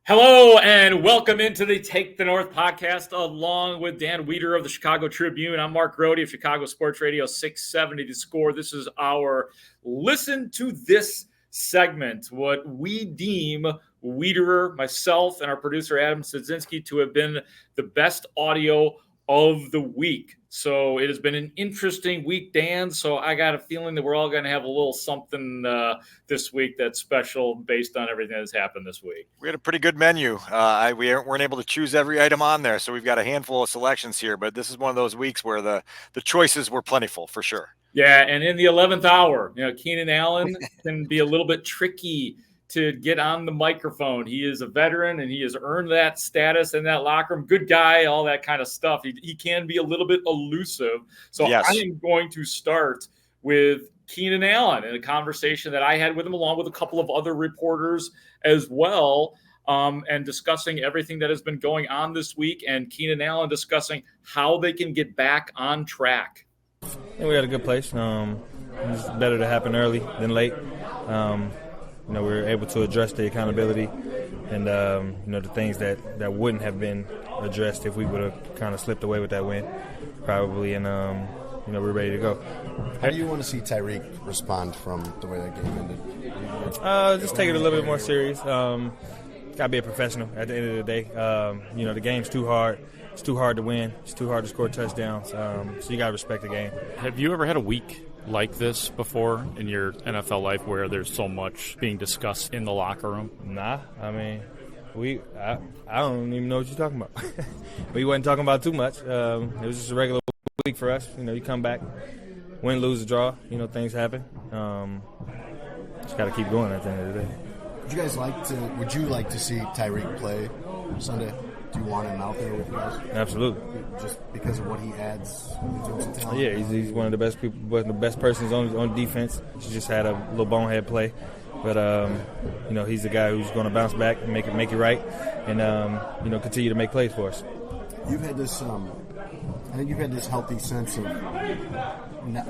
Hello and welcome into the Take the North podcast along with Dan Wiederer of the Chicago Tribune. I'm Mark Grote of Chicago Sports Radio 670 The Score. This is our Listen to This segment, what we deem Wiederer, myself, and our producer Adam Sadzinski to have been the best audio of the week. So it has been an interesting week, Dan. So I got a feeling that we're all going to have a little something this week that's special based on everything that's happened this week. We had a pretty good menu. We weren't able to choose every item on there, so we've got a handful of selections here. But this is one of those weeks where the choices were plentiful for sure. Yeah, and in the 11th hour, Keenan Allen can be a little bit tricky to get on the microphone. He is a veteran, and he has earned that status in that locker room. Good guy, all that kind of stuff. He can be a little bit elusive. So yes. I am going to start with Keenan Allen in a conversation that I had with him, along with a couple of other reporters as well, and discussing everything that has been going on this week, and Keenan Allen discussing how they can get back on track. We had a good place. It's better to happen early than late. We were able to address the accountability and, the things that wouldn't have been addressed if we would have kind of slipped away with that win, probably. And, we're ready to go. How do you want to see Tyreek respond from the way that game ended? Just take it a little bit more serious. Got to be a professional at the end of the day. The game's too hard. It's too hard to win. It's too hard to score touchdowns. So you got to respect the game. Have you ever had a week like this before in your NFL life where there's so much being discussed in the locker room? Nah. I mean, I don't even know what you're talking about. We wasn't talking about too much. It was just a regular week for us. You come back, win, lose, draw. Things happen. Just got to keep going at the end of the day. Would you like to see Tyreek play Sunday? Do you want him out there with you guys? Absolutely. Just because of what he adds in terms of talent? Yeah, he's one of the best people, one of the best persons on defense. He just had a little bonehead play. But, he's the guy who's going to bounce back and make it right and, continue to make plays for us. You've had this, I think you've had this healthy sense of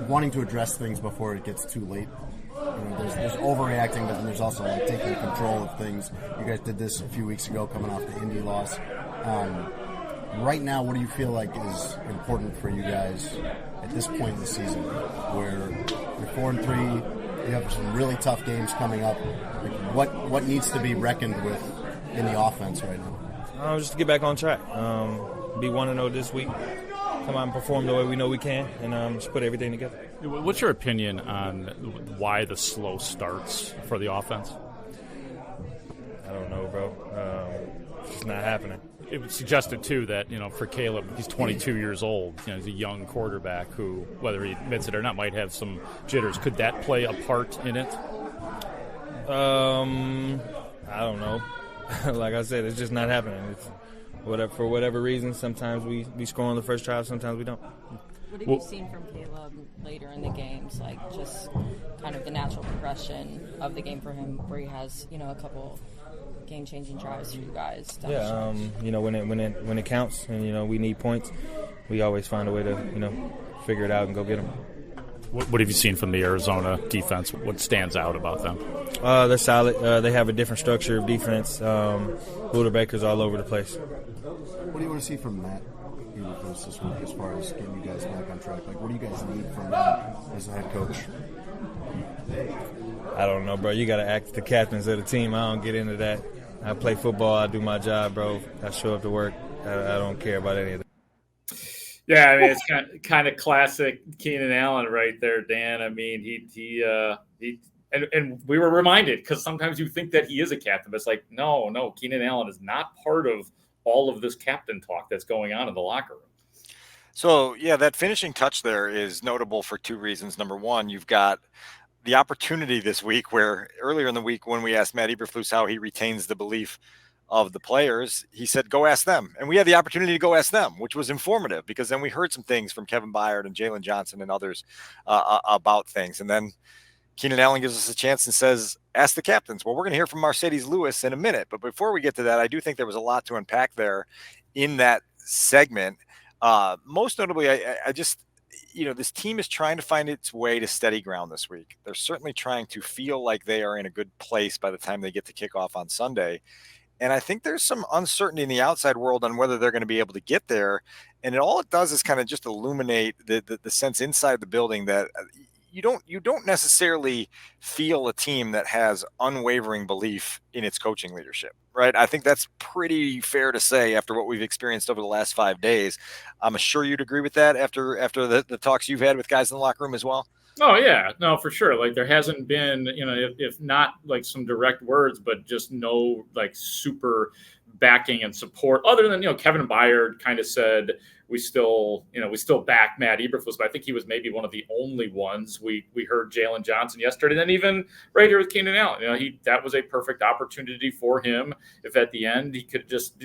wanting to address things before it gets too late. There's overreacting, but then there's also taking control of things. You guys did this a few weeks ago coming off the Indy loss. Right now, what do you feel like is important for you guys at this point in the season where you're 4-3, you have some really tough games coming up? What needs to be reckoned with in the offense right now? Just to get back on track. Be 1-0 this week. Come out and perform the way we know we can, and just put everything together. What's your opinion on why the slow starts for the offense? I don't know, bro. It's just not happening. It was suggested, too, that, for Caleb, he's 22 years old. He's a young quarterback who, whether he admits it or not, might have some jitters. Could that play a part in it? I don't know. Like I said, it's just not happening. For whatever reason, sometimes we score on the first drive, sometimes we don't. What have you seen from Caleb later in the games, like just kind of the natural progression of the game for him, where he has a couple game-changing drives for you guys? Yeah, when it counts, and we need points, we always find a way to figure it out and go get them. What have you seen from the Arizona defense? What stands out about them? They're solid. They have a different structure of defense. Buda Baker's all over the place. What do you want to see from Matt this week as far as getting you guys back on track? What do you guys need from him as a head coach? I don't know, bro. You got to act the captains of the team. I don't get into that. I play football. I do my job, bro. I show up to work. I don't care about any of that. Yeah, I mean, it's kind of classic Keenan Allen right there, Dan. I mean, he and we were reminded, because sometimes you think that he is a captain, but it's like, no, Keenan Allen is not part of all of this captain talk that's going on in the locker room. So, yeah, that finishing touch there is notable for two reasons. Number one, you've got the opportunity this week where earlier in the week when we asked Matt Eberflus how he retains the belief of the players, he said, go ask them. And we had the opportunity to go ask them, which was informative, because then we heard some things from Kevin Byard and Jalen Johnson and others about things. And then Keenan Allen gives us a chance and says, ask the captains. Well, we're going to hear from Marcedes Lewis in a minute. But before we get to that, I do think there was a lot to unpack there in that segment. Most notably, I just, this team is trying to find its way to steady ground this week. They're certainly trying to feel like they are in a good place by the time they get to kick off on Sunday. And I think there's some uncertainty in the outside world on whether they're going to be able to get there. And all it does is kind of just illuminate the sense inside the building that you don't necessarily feel a team that has unwavering belief in its coaching leadership, right? I think that's pretty fair to say after what we've experienced over the last 5 days. I'm sure you'd agree with that after the talks you've had with guys in the locker room as well. Oh yeah, no, for sure. Like there hasn't been, if not like some direct words, but just no like super backing and support other than, Kevin Byard kind of said, we still back Matt Eberflus, but I think he was maybe one of the only ones. We heard Jalen Johnson yesterday, and then even right here with Keenan Allen, that was a perfect opportunity for him. If at the end he could just,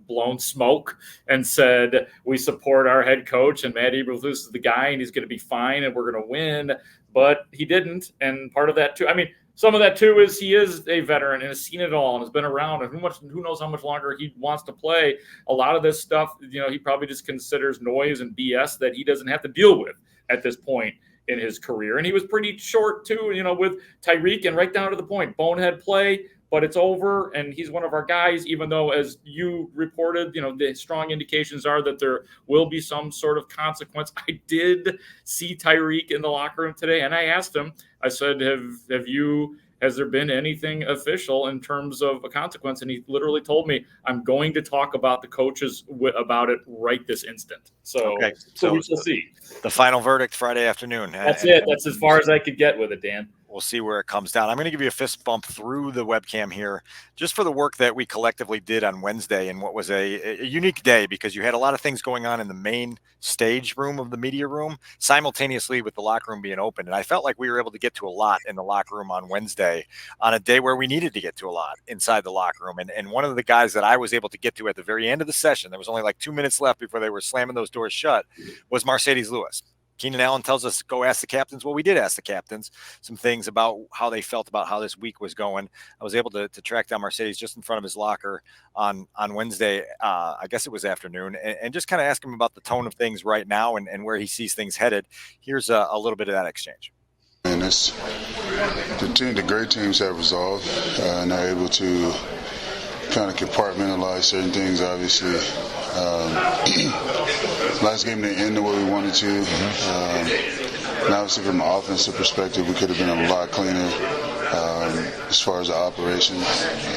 blown smoke and said, we support our head coach and Matt Eberflus is the guy and he's going to be fine and we're going to win. But he didn't. And part of that too, some of that too is he is a veteran and has seen it all and has been around, and who knows how much longer he wants to play. A lot of this stuff, he probably just considers noise and BS that he doesn't have to deal with at this point in his career. And he was pretty short too, with Tyreek, and right down to the point, bonehead play, but it's over, and he's one of our guys, even though, as you reported, the strong indications are that there will be some sort of consequence. I did see Tyreek in the locker room today, and I asked him, I said, has there been anything official in terms of a consequence? And he literally told me, I'm going to talk about the coaches about it right this instant. So we shall see. The final verdict Friday afternoon. That's it. That's as far as I could get with it, Dan. We'll see where it comes down. I'm going to give you a fist bump through the webcam here just for the work that we collectively did on Wednesday and what was a unique day, because you had a lot of things going on in the main stage room of the media room simultaneously with the locker room being open. And I felt like we were able to get to a lot in the locker room on Wednesday on a day where we needed to get to a lot inside the locker room. And one of the guys that I was able to get to at the very end of the session, there was only like 2 minutes left before they were slamming those doors shut, was Marcedes Lewis. Keenan Allen tells us, go ask the captains. Well, we did ask the captains some things about how they felt about how this week was going. I was able to track down Marcedes just in front of his locker on Wednesday, I guess it was afternoon, and just kind of ask him about the tone of things right now and where he sees things headed. Here's a little bit of that exchange. And the great teams have resolved and are able to kind of compartmentalize certain things, obviously. Last game didn't end the way we wanted to. And obviously from an offensive perspective, we could have been a lot cleaner as far as the operation.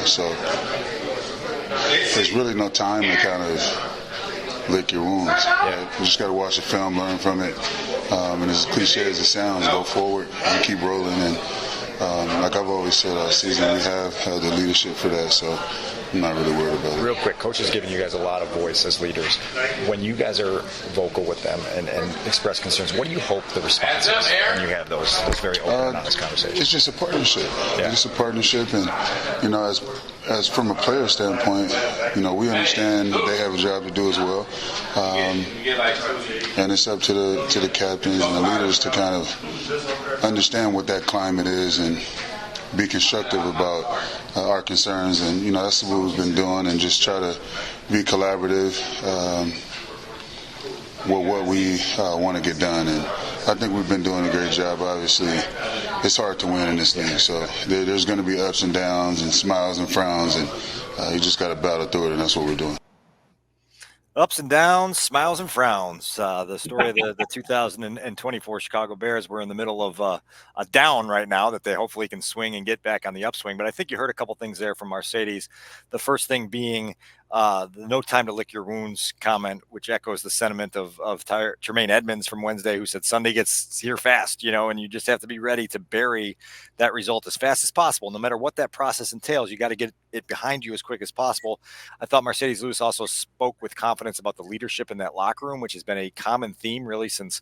So there's really no time to kind of lick your wounds. Right? You just got to watch the film, learn from it. And as cliche as it sounds, go forward and keep rolling. And like I've always said all season, we have the leadership for that. So I'm not really worried about it. Real quick, Coach has given you guys a lot of voice as leaders. When you guys are vocal with them and express concerns, what do you hope the response is when you have those very open and honest conversations? It's just a partnership. Yeah. It's just a partnership. And, as from a player standpoint, we understand that they have a job to do as well. And it's up to the captains and the leaders to kind of understand what that climate is and be constructive about our concerns, and that's what we've been doing, and just try to be collaborative with what we want to get done. And I think we've been doing a great job. Obviously, it's hard to win in this league, so there's going to be ups and downs and smiles and frowns, and you just got to battle through it, and that's what we're doing. Ups and downs, smiles and frowns. The story of the 2024 Chicago Bears. We're in the middle of a down right now that they hopefully can swing and get back on the upswing. But I think you heard a couple things there from Marcedes. The first thing being the no time to lick your wounds comment, which echoes the sentiment of Tremaine Edmonds from Wednesday, who said Sunday gets here fast, and you just have to be ready to bury that result as fast as possible. No matter what that process entails, you got to get it behind you as quick as possible. I thought Marcedes Lewis also spoke with confidence about the leadership in that locker room, which has been a common theme really since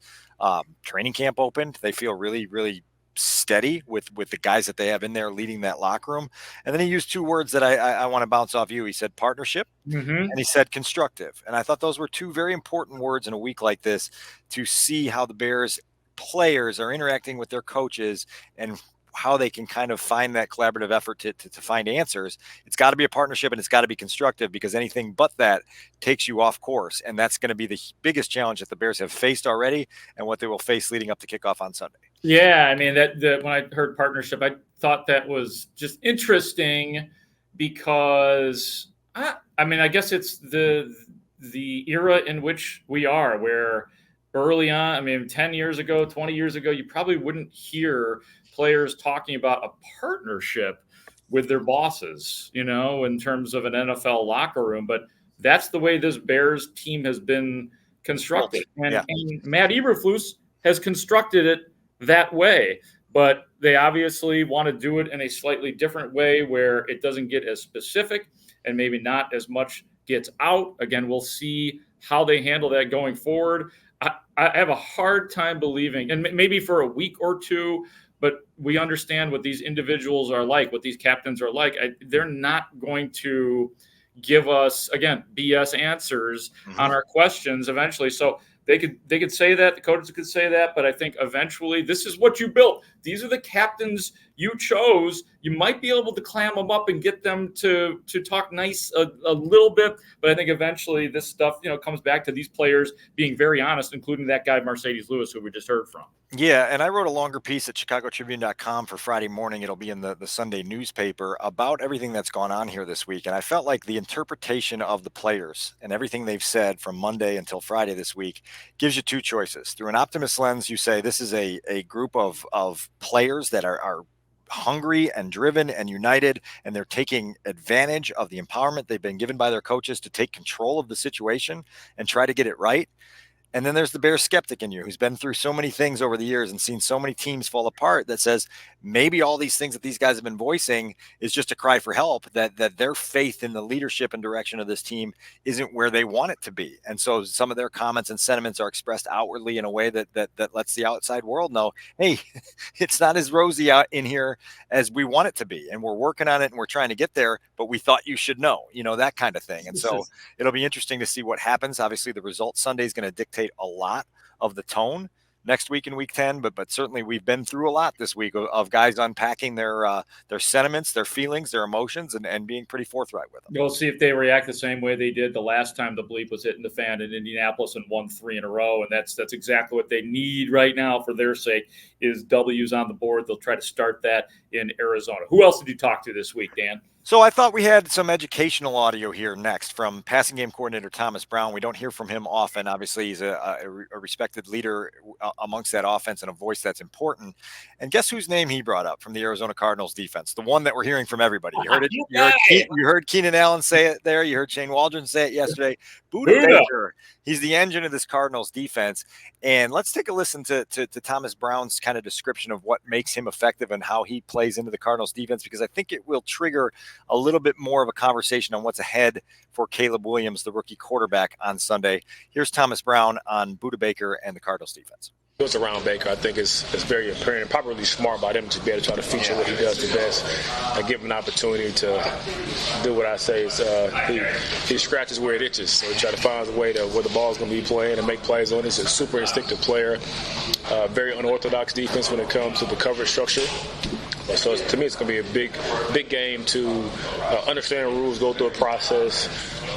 training camp opened. They feel really, really steady with the guys that they have in there leading that locker room. And then he used two words that I want to bounce off you. He said partnership and he said constructive. And I thought those were two very important words in a week like this to see how the Bears players are interacting with their coaches and how they can kind of find that collaborative effort to find answers. It's got to be a partnership and it's got to be constructive, because anything but that takes you off course. And that's going to be the biggest challenge that the Bears have faced already and what they will face leading up to kickoff on Sunday. Yeah, that when I heard partnership, I thought that was just interesting because I guess it's the era in which we are, where early on, 10 years ago, 20 years ago, you probably wouldn't hear players talking about a partnership with their bosses, in terms of an NFL locker room. But that's the way this Bears team has been constructed. And Matt Eberflus has constructed it that way. But they obviously want to do it in a slightly different way where it doesn't get as specific and maybe not as much gets out. Again, we'll see how they handle that going forward. I have a hard time believing, and maybe for a week or two, but we understand what these individuals are like, what these captains are like. They're not going to give us, again, BS answers on our questions eventually. So they could say that, the coaches could say that, but I think eventually this is what you built. These are the captains you chose. You might be able to clam them up and get them to talk nice a little bit, but I think eventually this stuff, comes back to these players being very honest, including that guy Marcedes Lewis, who we just heard from. Yeah, and I wrote a longer piece at ChicagoTribune.com for Friday morning. It'll be in the Sunday newspaper about everything that's gone on here this week. And I felt like the interpretation of the players and everything they've said from Monday until Friday this week gives you two choices. Through an optimist lens, you say this is a group of players that are hungry and driven and united, and they're taking advantage of the empowerment they've been given by their coaches to take control of the situation and try to get it right. And then there's the Bears skeptic in you who's been through so many things over the years and seen so many teams fall apart that says maybe all these things that these guys have been voicing is just a cry for help, that their faith in the leadership and direction of this team isn't where they want it to be. And so some of their comments and sentiments are expressed outwardly in a way that lets the outside world know, hey, it's not as rosy out in here as we want it to be. And we're working on it and we're trying to get there, but we thought you should know, that kind of thing. And so it'll be interesting to see what happens. Obviously, the result Sunday is going to dictate a lot of the tone next week in week 10, but certainly we've been through a lot this week of guys unpacking their sentiments, their feelings, their emotions, and being pretty forthright with them. We'll see if they react the same way they did the last time the bleep was hitting the fan in Indianapolis and won 3 in a row. And that's exactly what they need right now for their sake is W's on the board. They'll try to start that in Arizona. Who else did you talk to this week, Dan? So I thought we had some educational audio here next from passing game coordinator Thomas Brown. We don't hear from him often. Obviously, he's a respected leader amongst that offense and a voice that's important. And guess whose name he brought up from the Arizona Cardinals defense? The one that we're hearing from everybody. You heard it. You heard Keenan Allen say it there. You heard Shane Waldron say it yesterday. Budda Baker. He's the engine of this Cardinals defense. And let's take a listen to Thomas Brown's kind of description of what makes him effective and how he plays into the Cardinals defense, because I think it will trigger a little bit more of a conversation on what's ahead for Caleb Williams, the rookie quarterback, on Sunday. Here's Thomas Brown on Budda Baker and the Cardinals defense. Goes around Baker, I think it's very apparent and probably smart by them to be able to try to feature what he does the best and give him an opportunity to do what I say is he scratches where it itches. So he try to find a way to where the ball's going to be playing and make plays on it. He's a super instinctive player, very unorthodox defense when it comes to the coverage structure. So to me, it's going to be a big game to understand the rules, go through a process,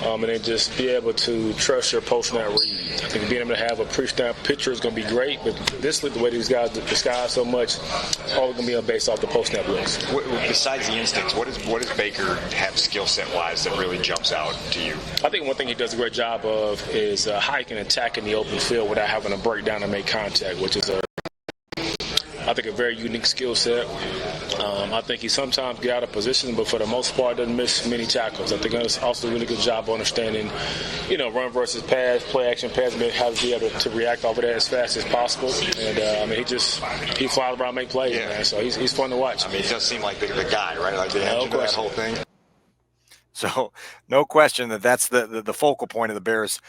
and then just be able to trust your post-snap read. I think being able to have a pre-snap picture is going to be great, but this the way these guys disguise so much, it's all going to be based off the post-snap looks. Besides the instincts, what does Baker have skill set-wise that really jumps out to you? I think one thing he does a great job of is how he can attack in the open field without having to break down and make contact, which is I think a very unique skill set. I think he sometimes get out of position, but for the most part doesn't miss many tackles. I think he does also a really good job of understanding, run versus pass, play action pass, and how to be able to react over that as fast as possible. And he flies around, make plays, man. So he's fun to watch. I mean, he does seem like the guy, right? Like the engine of that whole thing. So no question that's the focal point of the Bears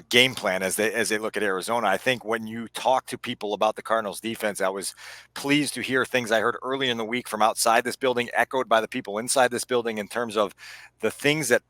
game plan as they look at Arizona. I think when you talk to people about the Cardinals defense, I was pleased to hear things I heard early in the week from outside this building echoed by the people inside this building in terms of the things that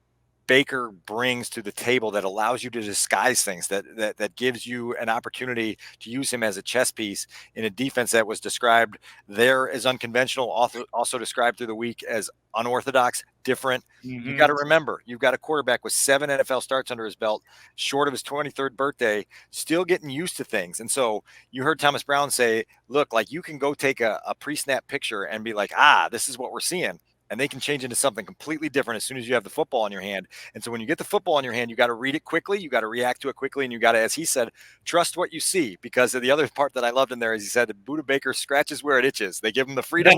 Baker brings to the table that allows you to disguise things, that gives you an opportunity to use him as a chess piece in a defense that was described there as unconventional, also described through the week as unorthodox, different. Mm-hmm. You got to remember, you've got a quarterback with 7 NFL starts under his belt, short of his 23rd birthday, still getting used to things. And so you heard Thomas Brown say, look, like you can go take a pre-snap picture and be like, this is what we're seeing. and they can change into something completely different as soon as you have the football in your hand. And so when you get the football in your hand, you got to read it quickly, you got to react to it quickly, and you got to, as he said, trust what you see. Because the other part that I loved in there is he said that Budda Baker scratches where it itches. They give him the freedom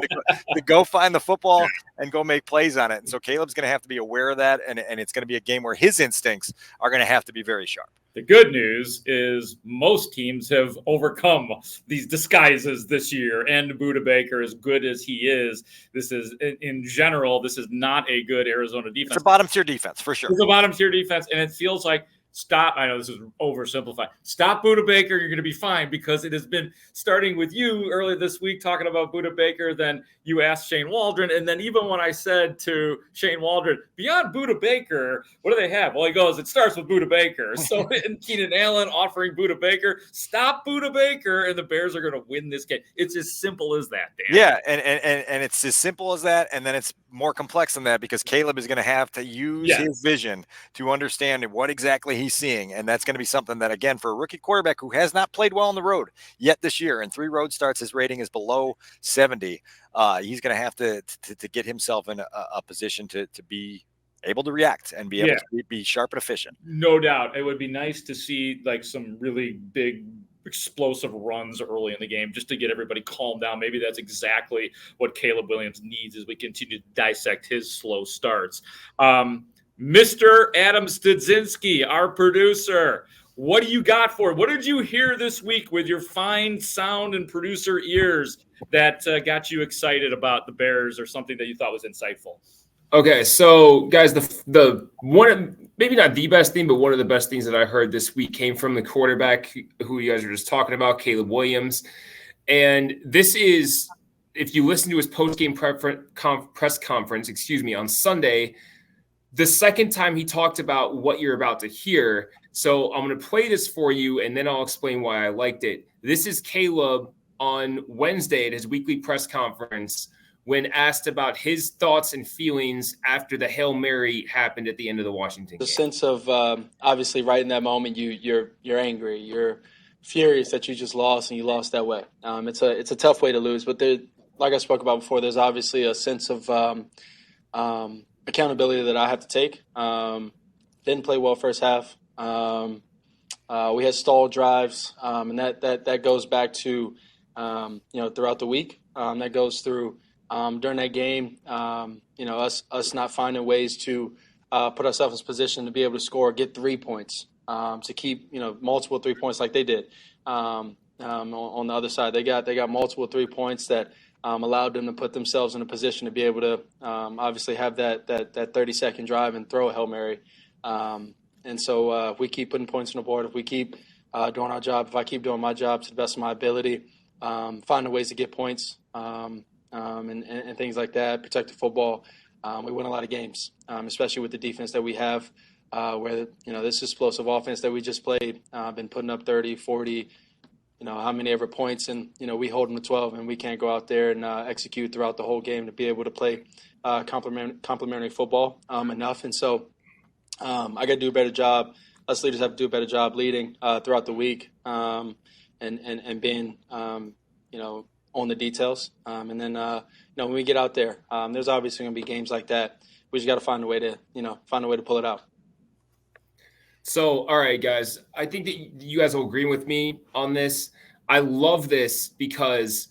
to go find the football and go make plays on it. And so Caleb's going to have to be aware of that, and it's going to be a game where his instincts are going to have to be very sharp. The good news is most teams have overcome these disguises this year, and Budda Baker, as good as he is, this is, in general, this is not a good Arizona defense. It's a bottom-tier defense, for sure. It's a bottom-tier defense, and it feels like, I know this is oversimplified. Stop Budda Baker, you're going to be fine, because it has been starting with you earlier this week talking about Budda Baker. Then you asked Shane Waldron, and then even when I said to Shane Waldron, beyond Budda Baker, what do they have? Well, he goes, it starts with Budda Baker. So and Keenan Allen offering Budda Baker, stop Budda Baker, and the Bears are going to win this game. It's as simple as that, Dan. Yeah, and it's as simple as that, and then it's more complex than that, because Caleb is going to have to use his vision to understand what exactly he's seeing, and that's going to be something that, again, for a rookie quarterback who has not played well on the road yet this year, and 3 road starts, his rating is below 70. He's going to have to get himself in a position to be able to react and be able to be sharp and efficient. No doubt. It would be nice to see like some really big explosive runs early in the game just to get everybody calmed down. Maybe that's exactly what Caleb Williams needs as we continue to dissect his slow starts. Mr. Adam Studzinski, our producer, what do you got for it? What did you hear this week with your fine sound and producer ears that got you excited about the Bears, or something that you thought was insightful? Okay, so guys, the one, maybe not the best thing, but one of the best things that I heard this week came from the quarterback who you guys were just talking about, Caleb Williams. And this is, if you listen to his post-game press conference, on Sunday, the second time he talked about what you're about to hear. So I'm going to play this for you, and then I'll explain why I liked it. This is Caleb on Wednesday at his weekly press conference when asked about his thoughts and feelings after the Hail Mary happened at the end of the Washington game. The sense of obviously right in that moment you're angry, you're furious that you just lost and you lost that way. It's a tough way to lose, but like I spoke about before, there's obviously a sense of accountability that I have to take. Didn't play well first half. We had stalled drives, and that goes back to throughout the week. That goes through during that game. Us not finding ways to put ourselves in position to be able to score, get 3 points, to keep multiple 3 points like they did on the other side. They got multiple 3 points that allowed them to put themselves in a position to be able to obviously have that 30-second drive and throw a Hail Mary. And so if we keep putting points on the board, if we keep doing our job, if I keep doing my job to the best of my ability, finding ways to get points and things like that, protect the football, we win a lot of games, especially with the defense that we have, where this explosive offense that we just played, been putting up 30, 40, how many ever points, and we hold them to 12, and we can't go out there and execute throughout the whole game to be able to play complementary football enough. And so I got to do a better job. Us leaders have to do a better job leading throughout the week, and being on the details. And then when we get out there, there's obviously going to be games like that. We just got to find a way to pull it out. So, all right, guys, I think that you guys will agree with me on this. I love this because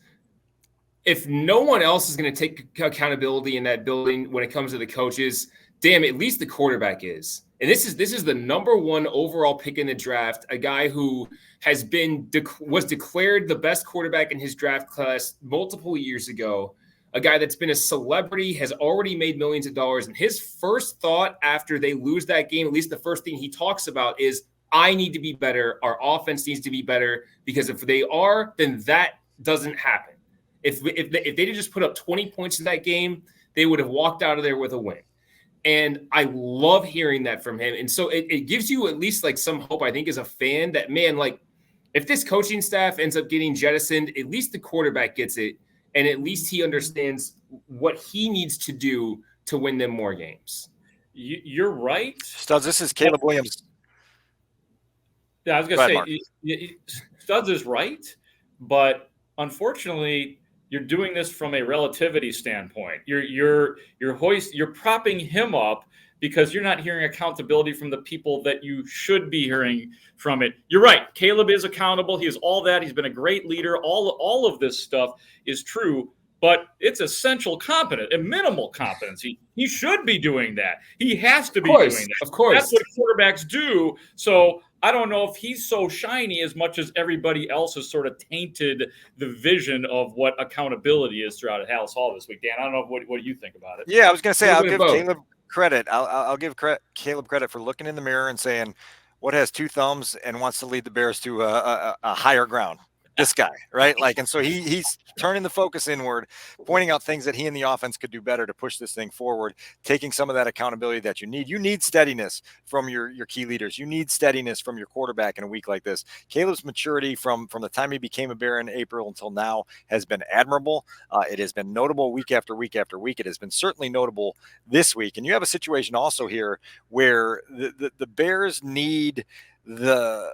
if no one else is going to take accountability in that building when it comes to the coaches, damn, at least the quarterback is. And this is the number 1 overall pick in the draft, a guy who has was declared the best quarterback in his draft class multiple years ago, a guy that's been a celebrity, has already made millions of dollars. And his first thought after they lose that game, at least the first thing he talks about, is, I need to be better. Our offense needs to be better, because if they are, then that doesn't happen. If they did just put up 20 points in that game, they would have walked out of there with a win. And I love hearing that from him. And so it gives you at least like some hope, I think, as a fan, that, man, like, if this coaching staff ends up getting jettisoned, at least the quarterback gets it. And at least he understands what he needs to do to win them more games. You're right. Studs, this is Caleb Williams. Yeah, I was going to say, Studs is right. But unfortunately, you're doing this from a relativity standpoint. You're propping him up because you're not hearing accountability from the people that you should be hearing from it. You're right. Caleb is accountable. He is all that. He's been a great leader. All of this stuff is true, but it's essential competence and minimal competency. He should be doing that. He has to be doing that. Of course. That's what quarterbacks do. So I don't know if he's so shiny as much as everybody else has sort of tainted the vision of what accountability is throughout at Haugh Hall this week. Dan, I don't know what you think about it. Yeah, I was going to say, I'll give Caleb credit. I'll give Caleb credit for looking in the mirror and saying, what has two thumbs and wants to lead the Bears to a higher ground? This guy, right? Like, and so he's turning the focus inward, pointing out things that he and the offense could do better to push this thing forward, taking some of that accountability that you need. You need steadiness from your key leaders. You need steadiness from your quarterback in a week like this. Caleb's maturity from the time he became a Bear in April until now has been admirable. It has been notable week after week after week. It has been certainly notable this week. And you have a situation also here where the Bears need the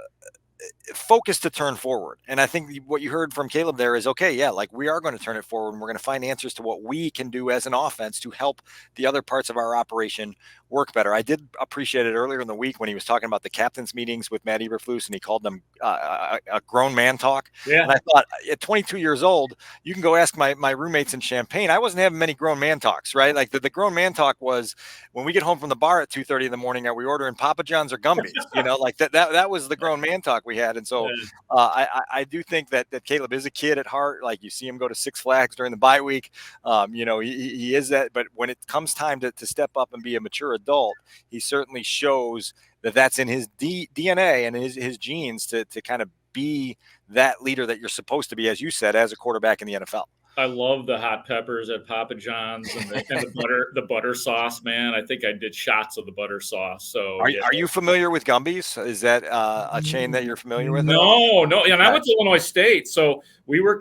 focus to turn forward. And I think what you heard from Caleb there is, okay, yeah, like we are going to turn it forward and we're going to find answers to what we can do as an offense to help the other parts of our operation work better. I did appreciate it earlier in the week when he was talking about the captain's meetings with Matt Eberflus and he called them a grown man talk. Yeah. And I thought at 22 years old, you can go ask my roommates in Champaign. I wasn't having many grown man talks, right? Like the grown man talk was when we get home from the bar at 2:30 in the morning, are we ordering Papa John's or Gumby's? You know, like that was the grown man talk we had. And so I do think that Caleb is a kid at heart. Like you see him go to Six Flags during the bye week. You know, he is that. But when it comes time to step up and be a mature adult, he certainly shows that that's in his DNA and his genes to kind of be that leader that you're supposed to be, as you said, as a quarterback in the NFL. I love the hot peppers at Papa John's and the butter sauce, man. I think I did shots of the butter sauce. So are you familiar with Gumby's? Is that a chain that you're familiar with? No. And I went to Illinois State, so we were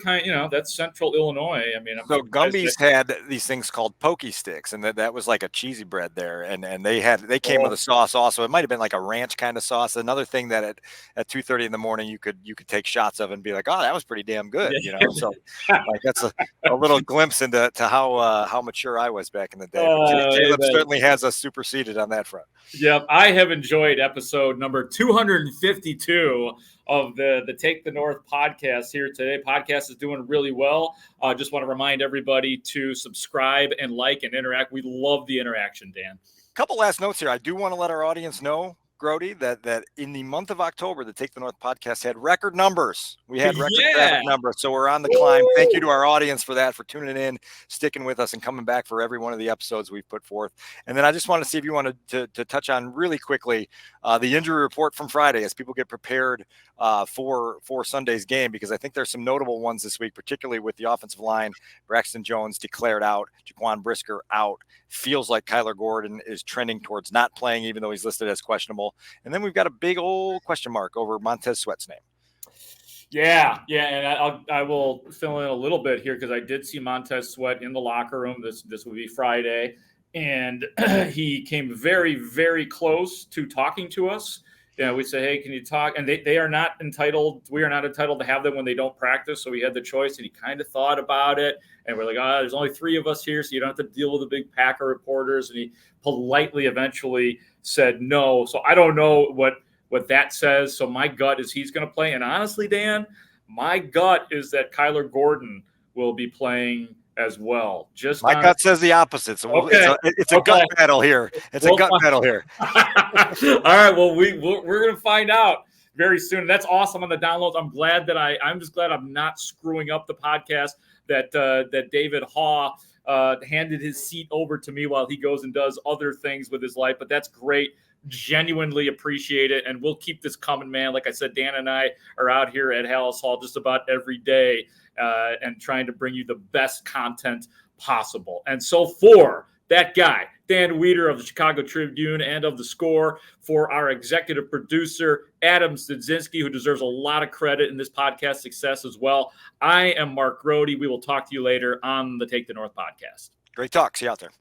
that's central Illinois. I mean, so Gumby's had these things called pokey sticks, and that was like a cheesy bread there, and they came with a sauce also. It might have been like a ranch kind of sauce. Another thing that at 2:30 in the morning you could take shots of and be like, oh, that was pretty damn good, you know. So like that's a little glimpse into how mature I was back in the day. Caleb certainly has us superseded on that front. Yep, I have enjoyed episode number 252 of the Take the North podcast here today. Podcast is doing really well. Just want to remind everybody to subscribe and like and interact. We love the interaction, Dan. Couple last notes here. I do want to let our audience know, Grote, that in the month of October, the Take the North podcast had record numbers. We had record traffic numbers, so we're on the climb. Thank you to our audience for that, for tuning in, sticking with us, and coming back for every one of the episodes we've put forth. And then I just wanted to see if you wanted to touch on really quickly the injury report from Friday as people get prepared for Sunday's game, because I think there's some notable ones this week, particularly with the offensive line. Braxton Jones declared out, Jaquan Brisker out. Feels like Kyler Gordon is trending towards not playing, even though he's listed as questionable. And then we've got a big old question mark over Montez Sweat's name. Yeah, and I will fill in a little bit here because I did see Montez Sweat in the locker room. This will be Friday, and he came very, very close to talking to us. We say, hey, can you talk? And they are not entitled. We are not entitled to have them when they don't practice. So we had the choice, and he kind of thought about it. And we're like, there's only 3 of us here, so you don't have to deal with the big Packer reporters. And he politely eventually said no. So I don't know what that says. So my gut is he's going to play. And honestly, Dan, my gut is that Kyler Gordon will be playing as well. My gut says the opposite. So it's a gut battle here. It's a gut battle here. All right. Well, we're going to find out very soon. That's awesome on the downloads. I'm glad that I'm just glad I'm not screwing up the podcast that David Haugh handed his seat over to me while he goes and does other things with his life. But that's great. Genuinely appreciate it. And we'll keep this coming, man. Like I said, Dan and I are out here at Haugh Hall just about every day and trying to bring you the best content possible. And so for that guy, Dan Wiederer of the Chicago Tribune and of The Score, for our executive producer, Adam Studzinski, who deserves a lot of credit in this podcast success as well, I am Mark Grote. We will talk to you later on the Take the North podcast. Great talk. See you out there.